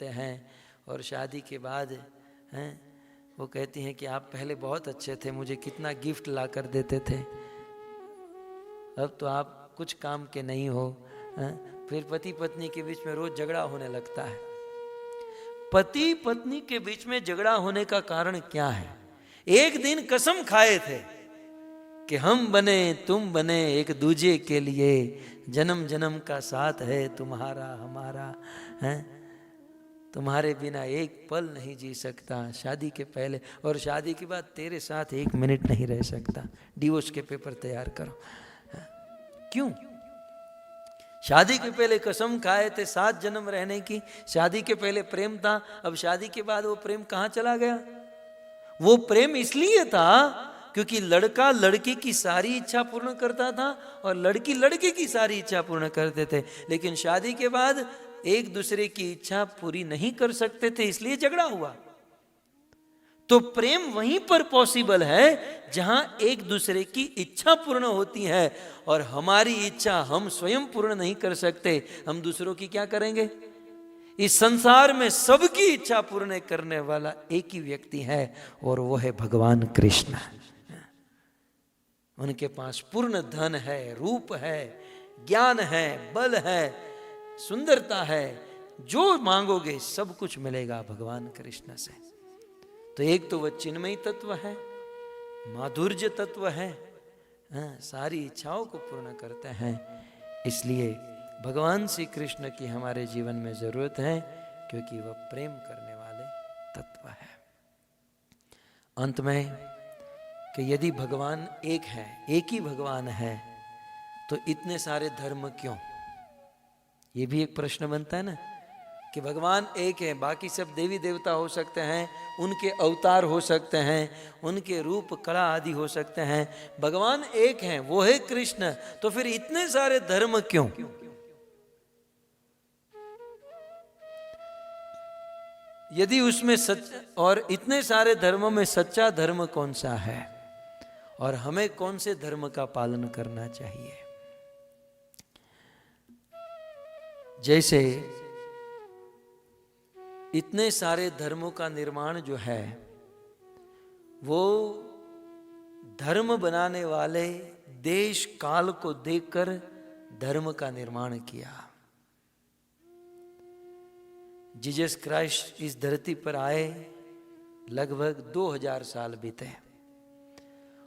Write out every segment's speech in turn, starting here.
हैं और शादी के बाद हैं वो कहती हैं कि आप पहले बहुत अच्छे थे, मुझे कितना गिफ्ट ला कर देते थे, अब तो आप कुछ काम के नहीं हो। फिर पति पत्नी के बीच में रोज झगड़ा होने लगता है। पति पत्नी के बीच में झगड़ा होने का कारण क्या है? एक दिन कसम खाए थे कि हम बने तुम बने एक दूजे के लिए, जन्म जन्म का साथ है तुम्हारा हमारा, है तुम्हारे बिना एक पल नहीं जी सकता, शादी के पहले और शादी के बाद तेरे साथ एक मिनट नहीं रह सकता, डिवोर्स के पेपर तैयार करो। क्यों? शादी के पहले कसम खाए थे 7 जन्म रहने की, शादी के पहले प्रेम था, अब शादी के बाद वो प्रेम कहाँ चला गया? वो प्रेम इसलिए था क्योंकि लड़का लड़की की सारी इच्छा पूर्ण करता था और लड़की लड़के की सारी इच्छा पूर्ण करते थे, लेकिन शादी के बाद एक दूसरे की इच्छा पूरी नहीं कर सकते थे, इसलिए झगड़ा हुआ। तो प्रेम वहीं पर पॉसिबल है जहां एक दूसरे की इच्छा पूर्ण होती है, और हमारी इच्छा हम स्वयं पूर्ण नहीं कर सकते, हम दूसरों की क्या करेंगे? इस संसार में सबकी इच्छा पूर्ण करने वाला एक ही व्यक्ति है और वो है भगवान कृष्ण। उनके पास पूर्ण धन है, रूप है, ज्ञान है, बल है, सुंदरता है, जो मांगोगे सब कुछ मिलेगा भगवान कृष्ण से। तो एक तो वह चिन्मयी तत्व है, माधुर्य तत्व है, सारी इच्छाओं को पूर्ण करते हैं, इसलिए भगवान श्री कृष्ण की हमारे जीवन में जरूरत है, क्योंकि वह प्रेम करने वाले तत्व है। अंत में कि यदि भगवान एक है, एक ही भगवान है, तो इतने सारे धर्म क्यों? ये भी एक प्रश्न बनता है ना, कि भगवान एक है, बाकी सब देवी देवता हो सकते हैं, उनके अवतार हो सकते हैं, उनके रूप कला आदि हो सकते हैं, भगवान एक हैं, वो है कृष्ण, तो फिर इतने सारे धर्म क्यों? यदि उसमें सच और इतने सारे धर्मों में सच्चा धर्म कौन सा है और हमें कौन से धर्म का पालन करना चाहिए? जैसे इतने सारे धर्मों का निर्माण जो है वो धर्म बनाने वाले देश काल को देखकर धर्म का निर्माण किया। जीसस क्राइस्ट इस धरती पर आए, लगभग 2000 साल बीते,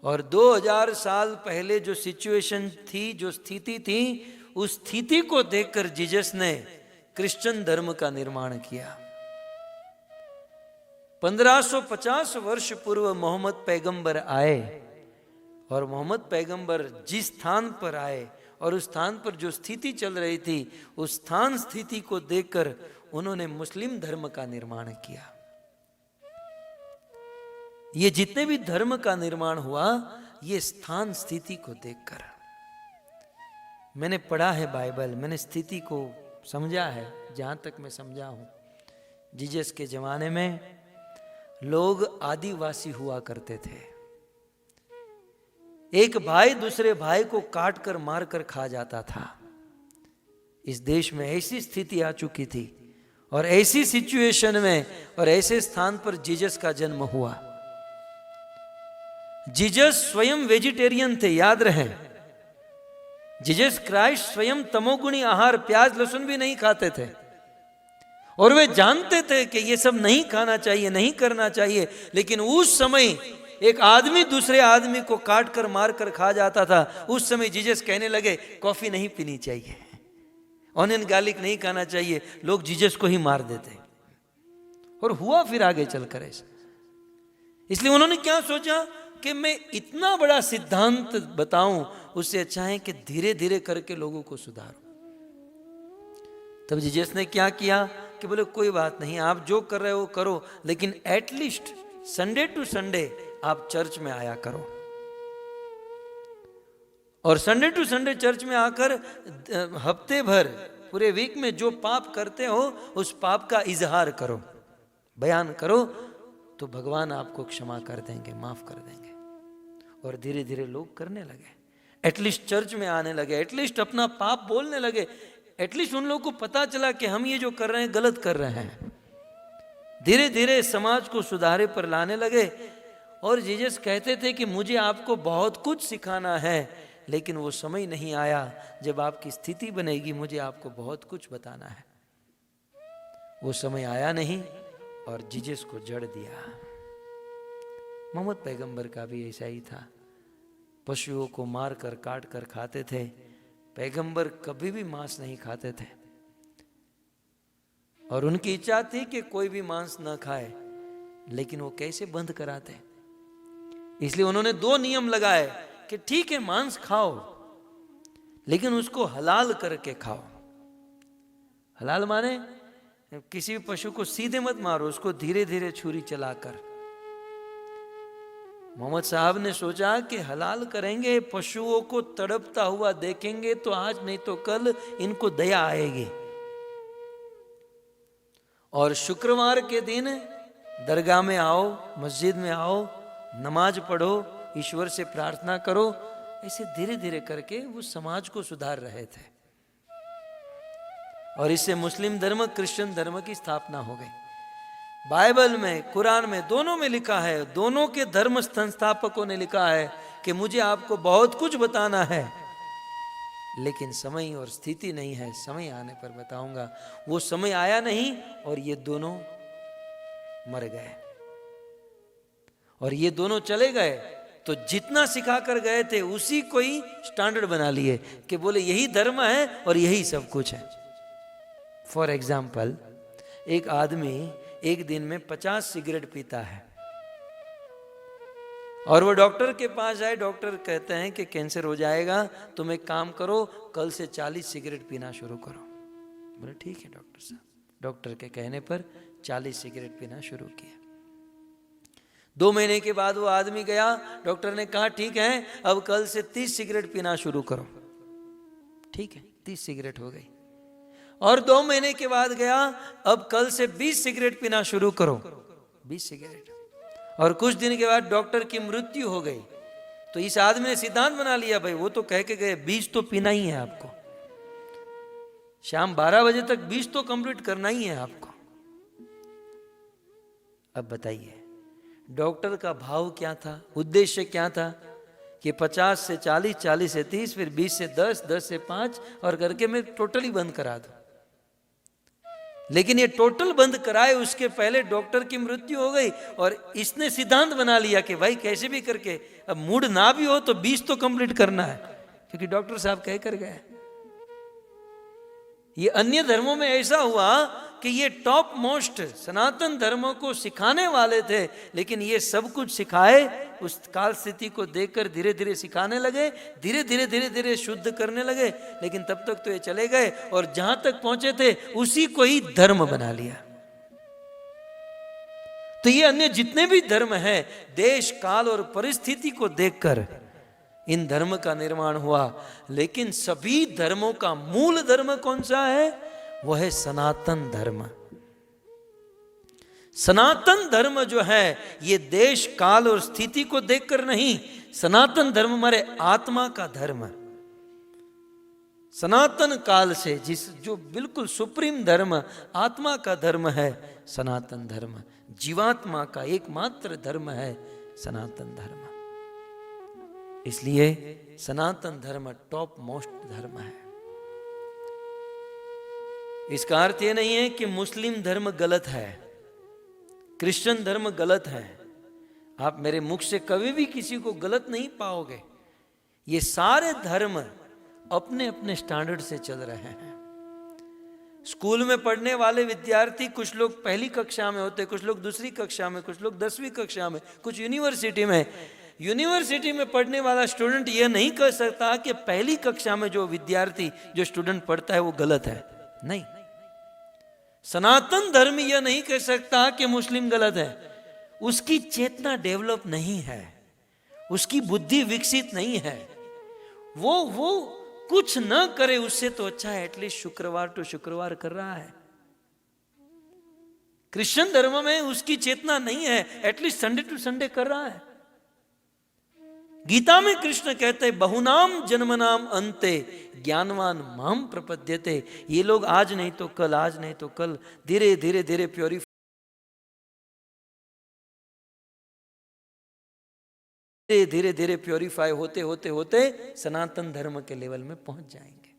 और 2000 साल पहले जो सिचुएशन थी, जो स्थिति थी, उस स्थिति को देखकर जीसस ने क्रिश्चियन धर्म का निर्माण किया। 1550 वर्ष पूर्व मोहम्मद पैगंबर आए, और मोहम्मद पैगंबर जिस स्थान पर आए और उस स्थान पर जो स्थिति चल रही थी, उस स्थान स्थिति को देखकर उन्होंने मुस्लिम धर्म का निर्माण किया। ये जितने भी धर्म का निर्माण हुआ, ये स्थान स्थिति को देखकर। मैंने पढ़ा है बाइबल, मैंने स्थिति को समझा है, जहां तक मैं समझा हूं। जीसस के जमाने में लोग आदिवासी हुआ करते थे। एक भाई दूसरे भाई को काट कर मार कर खा जाता था। इस देश में ऐसी स्थिति आ चुकी थी, और ऐसी सिचुएशन में और ऐसे स्थान पर जीसस का जन्म हुआ। जीसस स्वयं वेजिटेरियन थे, याद रहे। जीसस क्राइस्ट स्वयं तमोगुणी आहार, प्याज लहसुन भी नहीं खाते थे, और वे जानते थे कि ये सब नहीं खाना चाहिए, नहीं करना चाहिए, लेकिन उस समय एक आदमी दूसरे आदमी को काट कर मार कर खा जाता था। उस समय जीसस कहने लगे कॉफी नहीं पीनी चाहिए, ऑनियन गार्लिक नहीं खाना चाहिए, लोग जीसस को ही मार देते। और हुआ फिर आगे चलकर ऐसा। इसलिए उन्होंने क्या सोचा कि मैं इतना बड़ा सिद्धांत बताऊं, उससे अच्छा है कि धीरे धीरे करके लोगों को सुधारूं। तब जीसस ने क्या किया कि बोले कोई बात नहीं, आप जो कर रहे हो करो, लेकिन एटलीस्ट संडे टू संडे आप चर्च में आया करो, और संडे टू संडे चर्च में आकर हफ्ते भर पूरे वीक में जो पाप करते हो उस पाप का इजहार करो, बयान करो, तो भगवान आपको क्षमा कर देंगे, माफ कर देंगे। और धीरे धीरे लोग करने लगे, एटलीस्ट चर्च में आने लगे, एटलीस्ट अपना पाप बोलने लगे, एटलीस्ट उन लोगों को पता चला कि हम ये जो कर रहे हैं गलत कर रहे हैं। धीरे धीरे समाज को सुधारे पर लाने लगे। और जीसस कहते थे कि मुझे आपको बहुत कुछ सिखाना है, लेकिन वो समय नहीं आया जब आपकी स्थिति बनेगी, मुझे आपको बहुत कुछ बताना है। वो समय आया नहीं और जीसस को जड़ दिया। मोहम्मद पैगंबर का भी ऐसा ही था, पशुओं को मार कर काट कर खाते थे। पैगंबर कभी भी मांस नहीं खाते थे और उनकी इच्छा थी कि कोई भी मांस न खाए, लेकिन वो कैसे बंद कराते? इसलिए उन्होंने 2 नियम लगाए कि ठीक है मांस खाओ, लेकिन उसको हलाल करके खाओ। हलाल माने किसी भी पशु को सीधे मत मारो, उसको धीरे धीरे छुरी चलाकर। मोहम्मद साहब ने सोचा कि हलाल करेंगे, पशुओं को तड़पता हुआ देखेंगे तो आज नहीं तो कल इनको दया आएगी। और शुक्रवार के दिन दरगाह में आओ, मस्जिद में आओ, नमाज पढ़ो, ईश्वर से प्रार्थना करो। ऐसे धीरे धीरे करके वो समाज को सुधार रहे थे और इससे मुस्लिम धर्म क्रिश्चियन धर्म की स्थापना हो गई। बाइबल में, कुरान में, दोनों में लिखा है, दोनों के धर्म संस्थापकों ने लिखा है कि मुझे आपको बहुत कुछ बताना है, लेकिन समय और स्थिति नहीं है, समय आने पर बताऊंगा। वो समय आया नहीं और ये दोनों मर गए और ये दोनों चले गए। तो जितना सिखा कर गए थे उसी को ही स्टैंडर्ड बना लिए कि बोले यही धर्म है और यही सब कुछ है। फॉर एग्जाम्पल, एक आदमी एक दिन में 50 सिगरेट पीता है और वो डॉक्टर के पास जाए, डॉक्टर कहते हैं कि कैंसर हो जाएगा, तुम एक काम करो, कल से 40 सिगरेट पीना शुरू करो। बोले ठीक है डॉक्टर साहब। डॉक्टर के कहने पर 40 सिगरेट पीना शुरू किया। 2 महीने के बाद वो आदमी गया, डॉक्टर ने कहा ठीक है अब कल से 30 सिगरेट पीना शुरू करो। ठीक है, 30 सिगरेट हो गई। और 2 महीने के बाद गया, अब कल से 20 सिगरेट पीना शुरू करो। 20 सिगरेट। और कुछ दिन के बाद डॉक्टर की मृत्यु हो गई। तो इस आदमी ने सिद्धांत बना लिया, भाई वो तो कह के गए 20 तो पीना ही है आपको, शाम 12 बजे तक 20 तो कंप्लीट करना ही है आपको। अब बताइए डॉक्टर का भाव क्या था, उद्देश्य क्या था कि 50 से 40, 40 से 30, फिर 20 से 10, 10 से 5 और करके मैं टोटली बंद करा दूं। लेकिन ये टोटल बंद कराए उसके पहले डॉक्टर की मृत्यु हो गई और इसने सिद्धांत बना लिया कि भाई कैसे भी करके अब मूड ना भी हो तो 20 तो कंप्लीट करना है, क्योंकि डॉक्टर साहब कह कर गए। ये अन्य धर्मों में ऐसा हुआ कि ये टॉप मोस्ट सनातन धर्मों को सिखाने वाले थे, लेकिन ये सब कुछ सिखाए उस काल स्थिति को देखकर धीरे धीरे सिखाने लगे, धीरे धीरे शुद्ध करने लगे। लेकिन तब तक तो ये चले गए और जहां तक पहुंचे थे उसी को ही धर्म बना लिया। तो ये अन्य जितने भी धर्म हैं, देश काल और परिस्थिति को देखकर इन धर्म का निर्माण हुआ। लेकिन सभी धर्मों का मूल धर्म कौन सा है? वो है सनातन धर्म। सनातन धर्म जो है ये देश काल और स्थिति को देखकर नहीं, सनातन धर्म हमारे आत्मा का धर्म। सनातन काल से जो बिल्कुल सुप्रीम धर्म आत्मा का धर्म है सनातन धर्म, जीवात्मा का एकमात्र धर्म है सनातन धर्म। इसलिए सनातन धर्म टॉप मोस्ट धर्म है। इसका अर्थ यह नहीं है कि मुस्लिम धर्म गलत है, क्रिश्चियन धर्म गलत है। आप मेरे मुख से कभी भी किसी को गलत नहीं पाओगे। ये सारे धर्म अपने अपने स्टैंडर्ड से चल रहे हैं। स्कूल में पढ़ने वाले विद्यार्थी, कुछ लोग पहली कक्षा में होते, कुछ लोग दूसरी कक्षा में, कुछ लोग 10वीं कक्षा में, कुछ यूनिवर्सिटी में। यूनिवर्सिटी में पढ़ने वाला स्टूडेंट यह नहीं कह सकता कि पहली कक्षा में जो विद्यार्थी जो स्टूडेंट पढ़ता है वो गलत है। नहीं, सनातन धर्म यह नहीं कह सकता कि मुस्लिम गलत है। उसकी चेतना डेवलप नहीं है, उसकी बुद्धि विकसित नहीं है। वो कुछ न करे उससे तो अच्छा है एटलीस्ट शुक्रवार टू शुक्रवार कर रहा है। क्रिश्चियन धर्म में उसकी चेतना नहीं है, एटलीस्ट संडे टू संडे कर रहा है। गीता में कृष्ण कहते हैं बहुनाम जन्मनाम अंते ज्ञानवान माम प्रपद्यते। ये लोग आज नहीं तो कल, आज नहीं तो कल धीरे धीरे प्योरीफाई धीरे धीरे प्योरीफाई होते होते होते सनातन धर्म के लेवल में पहुंच जाएंगे।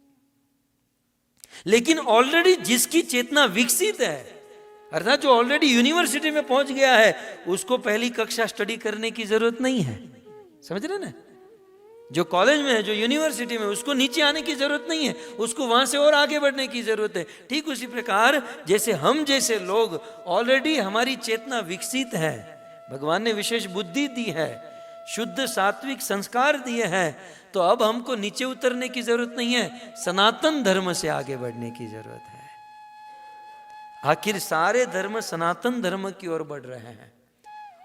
लेकिन ऑलरेडी जिसकी चेतना विकसित है, अर्थात जो ऑलरेडी यूनिवर्सिटी में पहुंच गया है, उसको पहली कक्षा स्टडी करने की जरूरत नहीं है। समझ रहे ना? जो कॉलेज में है, जो यूनिवर्सिटी में, उसको नीचे आने की जरूरत नहीं है, उसको वहां से और आगे बढ़ने की जरूरत है। ठीक उसी प्रकार जैसे हम जैसे लोग ऑलरेडी हमारी चेतना विकसित है, भगवान ने विशेष बुद्धि दी है, शुद्ध सात्विक संस्कार दिए हैं, तो अब हमको नीचे उतरने की जरूरत नहीं है, सनातन धर्म से आगे बढ़ने की जरूरत है। आखिर सारे धर्म सनातन धर्म की ओर बढ़ रहे हैं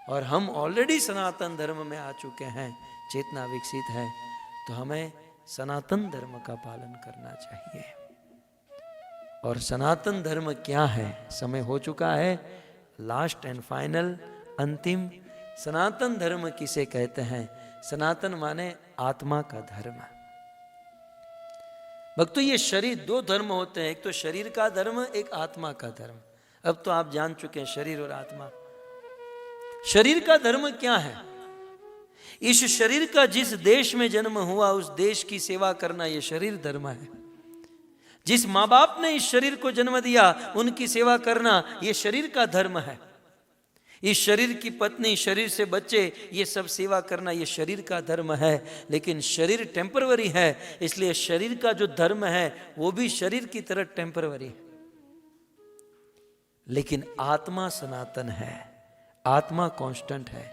और हम ऑलरेडी सनातन धर्म में आ चुके हैं, चेतना विकसित है, तो हमें सनातन धर्म का पालन करना चाहिए। और सनातन धर्म क्या है? समय हो चुका है, लास्ट एंड फाइनल, अंतिम। सनातन धर्म किसे कहते हैं? सनातन माने आत्मा का धर्म। भक्तों, ये शरीर, दो धर्म होते हैं, एक तो शरीर का धर्म, एक आत्मा का धर्म। अब तो आप जान चुके हैं शरीर और आत्मा। शरीर का धर्म क्या है? इस शरीर का जिस देश में जन्म हुआ उस देश की सेवा करना, यह शरीर धर्म है। जिस माँ बाप ने इस शरीर को जन्म दिया उनकी सेवा करना, यह शरीर का धर्म है। इस शरीर की पत्नी, शरीर से बच्चे, ये सब सेवा करना, ये शरीर का धर्म है। लेकिन शरीर टेम्परवरी है, इसलिए शरीर का जो धर्म है वो भी शरीर की तरह टेम्परवरी है। लेकिन आत्मा सनातन है, आत्मा कांस्टेंट है।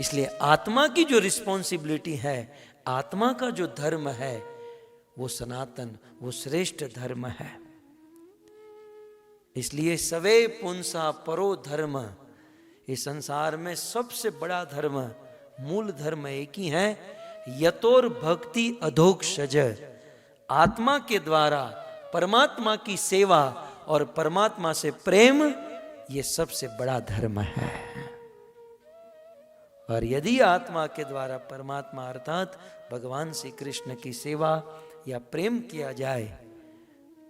इसलिए आत्मा की जो रिस्पॉन्सिबिलिटी है, आत्मा का जो धर्म है, वो सनातन, वो श्रेष्ठ धर्म है। इसलिए सवे पुंसा परो धर्म, इस संसार में सबसे बड़ा धर्म, मूल धर्म एक ही है, यतोर भक्ति अधोक्षज, आत्मा के द्वारा परमात्मा की सेवा और परमात्मा से प्रेम, ये सबसे बड़ा धर्म है। और यदि आत्मा के द्वारा परमात्मा अर्थात भगवान श्री कृष्ण की सेवा या प्रेम किया जाए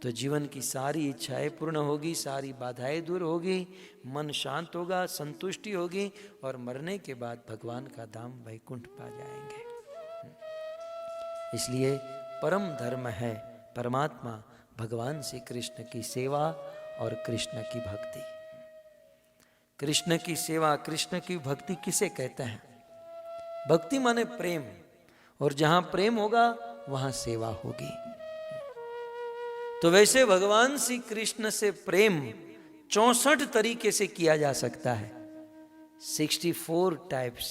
तो जीवन की सारी इच्छाएं पूर्ण होगी, सारी बाधाएं दूर होगी, मन शांत होगा, संतुष्टि होगी और मरने के बाद भगवान का धाम वैकुंठ पा जाएंगे। इसलिए परम धर्म है परमात्मा भगवान श्री कृष्ण की सेवा और कृष्ण की भक्ति। कृष्ण की सेवा, कृष्ण की भक्ति किसे कहते हैं? भक्ति माने प्रेम, और जहां प्रेम होगा वहां सेवा होगी। तो वैसे भगवान श्री कृष्ण से प्रेम 64 तरीके से किया जा सकता है। 64 टाइप्स,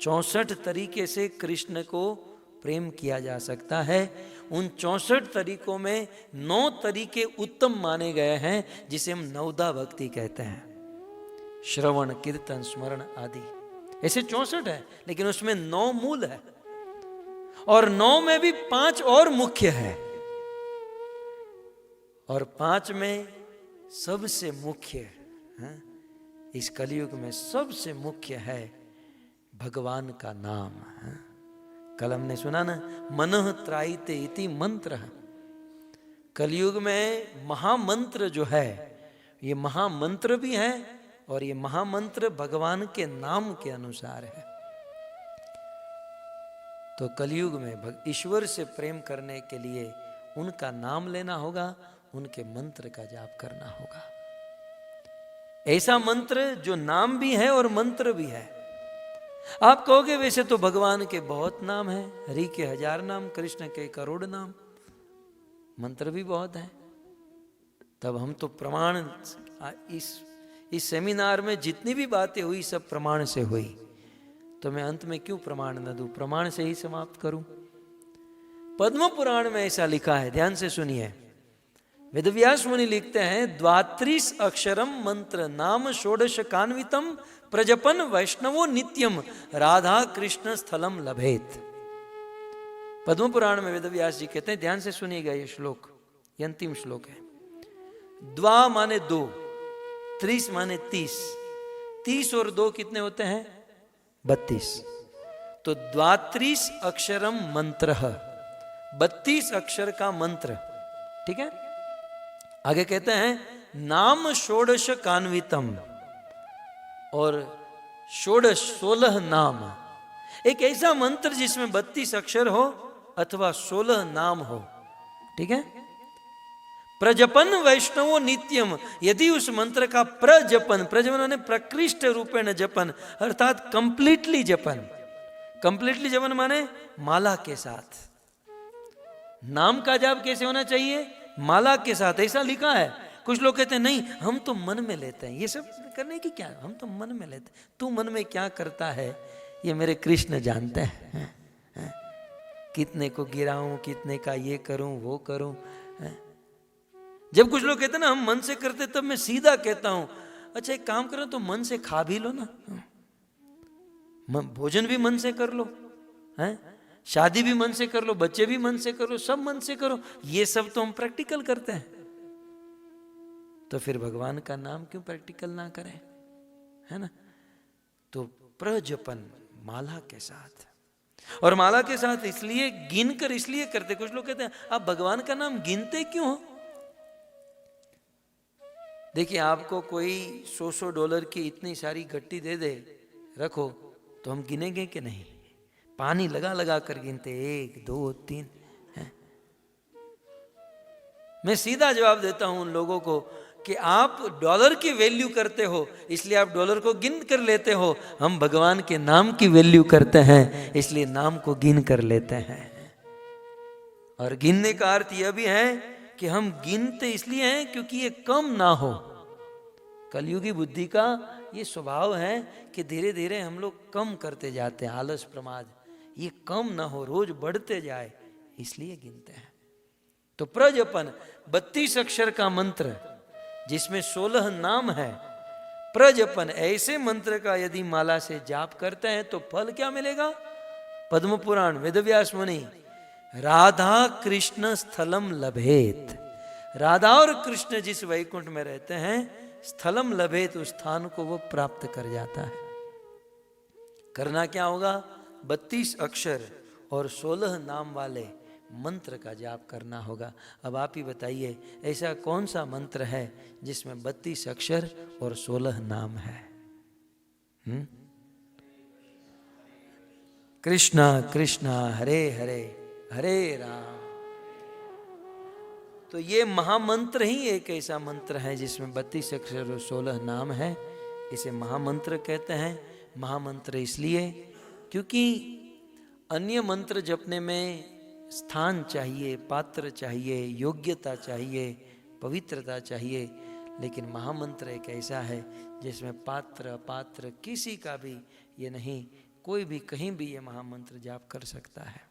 64 तरीके से कृष्ण को प्रेम किया जा सकता है। उन 64 तरीकों में 9 तरीके उत्तम माने गए हैं, जिसे हम नवदा भक्ति कहते हैं। श्रवण, कीर्तन, स्मरण आदि, ऐसे 64 है, लेकिन उसमें 9 मूल है और 9 में भी 5 और मुख्य है। और 5 में सबसे मुख्य है, इस कलयुग में सबसे मुख्य है भगवान का नाम है। कल हमने सुना ना, मनः त्रायते इति मंत्र। कलयुग में महामंत्र जो है, ये महामंत्र भी है और ये महामंत्र भगवान के नाम के अनुसार है। तो कलयुग में ईश्वर से प्रेम करने के लिए उनका नाम लेना होगा, उनके मंत्र का जाप करना होगा। ऐसा मंत्र जो नाम भी है और मंत्र भी है। आप कहोगे वैसे तो भगवान के बहुत नाम हैं, हरि के 1000 नाम, कृष्ण के करोड़ नाम, मंत्र भी बहुत है। तब हम तो प्रमाण, इस सेमिनार में जितनी भी बातें हुई सब प्रमाण से हुई, तो मैं अंत में क्यों प्रमाण न दूं, प्रमाण से ही समाप्त करूं। पद्म पुराण में ऐसा लिखा है, ध्यान से सुनिए। वेदव्यास मुनि लिखते हैं, 32 अक्षरम मंत्र नाम षोडश कान्वितम प्रजपन वैष्णवो नित्यम राधा कृष्ण स्थलम लभेत। पद्म पुराण में वेदव्यास जी कहते हैं, ध्यान से सुनिएगा ये श्लोक, ये अंतिम श्लोक है। द्वा माने 2, 30 माने 30, 30 और 2 कितने होते हैं? 32। तो 32 अक्षरम मंत्र, 32 अक्षर का मंत्र, ठीक है। आगे कहते हैं, नाम षोडश कान्वितम, और षोडश 16 नाम, एक ऐसा मंत्र जिसमें 32 अक्षर हो अथवा 16 नाम हो, ठीक है। प्रजपन वैष्णवो नित्यम, यदि उस मंत्र का प्रजपन, प्रजपन माने प्रकृष्ट रूपेण जपन, अर्थात कंप्लीटली जपन। कंप्लीटली जपन माने माला के साथ। नाम का जाप कैसे होना चाहिए? माला के साथ, ऐसा लिखा है। कुछ लोग कहते हैं नहीं हम तो मन में लेते हैं, ये सब करने की क्या, हम तो मन में लेते हैं। तू मन में क्या करता है ये मेरे कृष्ण जानते हैं। कितने को गिराऊं, कितने का ये करूं वो करूं। जब कुछ लोग कहते हैं ना हम मन से करते, तब मैं सीधा कहता हूं अच्छा एक काम करो तो मन से खा भी लो ना, भोजन भी मन से कर लो, हैं, शादी भी मन से कर लो, बच्चे भी मन से करो, सब मन से करो। ये सब तो हम प्रैक्टिकल करते हैं, तो फिर भगवान का नाम क्यों प्रैक्टिकल ना करें, है ना। तो प्रजपन माला के साथ, और माला के साथ इसलिए गिन कर इसलिए करते। कुछ लोग कहते हैं आप भगवान का नाम गिनते क्यों हो? देखिए आपको कोई $100 की इतनी सारी गट्टी दे दे, रखो, तो हम गिनेंगे कि नहीं? पानी लगा लगा कर गिनते, 1 2 3 है? मैं सीधा जवाब देता हूं उन लोगों को कि आप डॉलर की वैल्यू करते हो इसलिए आप डॉलर को गिन कर लेते हो, हम भगवान के नाम की वैल्यू करते हैं इसलिए नाम को गिन कर लेते हैं। और गिनने का अर्थ यह भी है कि हम गिनते इसलिए हैं क्योंकि ये कम ना हो। कलयुगी बुद्धि का ये स्वभाव है कि धीरे धीरे हम लोग कम करते जाते हैं, आलस प्रमाद, ये कम ना हो, रोज बढ़ते जाए, इसलिए गिनते हैं। तो प्रजपन 32 अक्षर का मंत्र जिसमें 16 नाम है, प्रजपन ऐसे मंत्र का यदि माला से जाप करते हैं तो फल क्या मिलेगा? पद्म पुराण वेदव्यास मुनि, राधा कृष्ण स्थलम लभेत, राधा और कृष्ण जिस वैकुंठ में रहते हैं, स्थलम लभेत, उस स्थान को वो प्राप्त कर जाता है। करना क्या होगा? 32 अक्षर और 16 नाम वाले मंत्र का जाप करना होगा। अब आप ही बताइए ऐसा कौन सा मंत्र है जिसमें 32 अक्षर और 16 नाम है? कृष्णा कृष्णा हरे हरे हरे राम। तो ये महामंत्र ही एक ऐसा मंत्र है जिसमें 32 अक्षर और 16 नाम है। इसे महामंत्र कहते हैं। महामंत्र इसलिए क्योंकि अन्य मंत्र जपने में स्थान चाहिए, पात्र चाहिए, योग्यता चाहिए, पवित्रता चाहिए, लेकिन महामंत्र एक ऐसा है जिसमें पात्र अपात्र किसी का भी ये नहीं, कोई भी कहीं भी ये महामंत्र जाप कर सकता है।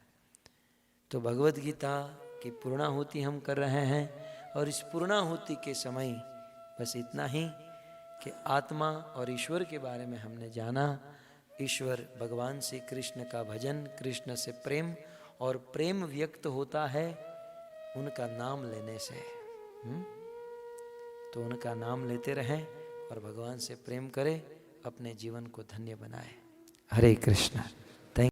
तो भगवत गीता की पूर्णाहुति हम कर रहे हैं और इस पूर्णाहुति के समय बस इतना ही कि आत्मा और ईश्वर के बारे में हमने जाना। ईश्वर भगवान श्री कृष्ण का भजन, कृष्ण से प्रेम, और प्रेम व्यक्त होता है उनका नाम लेने से। तो उनका नाम लेते रहें और भगवान से प्रेम करें, अपने जीवन को धन्य बनाएं। हरे कृष्ण।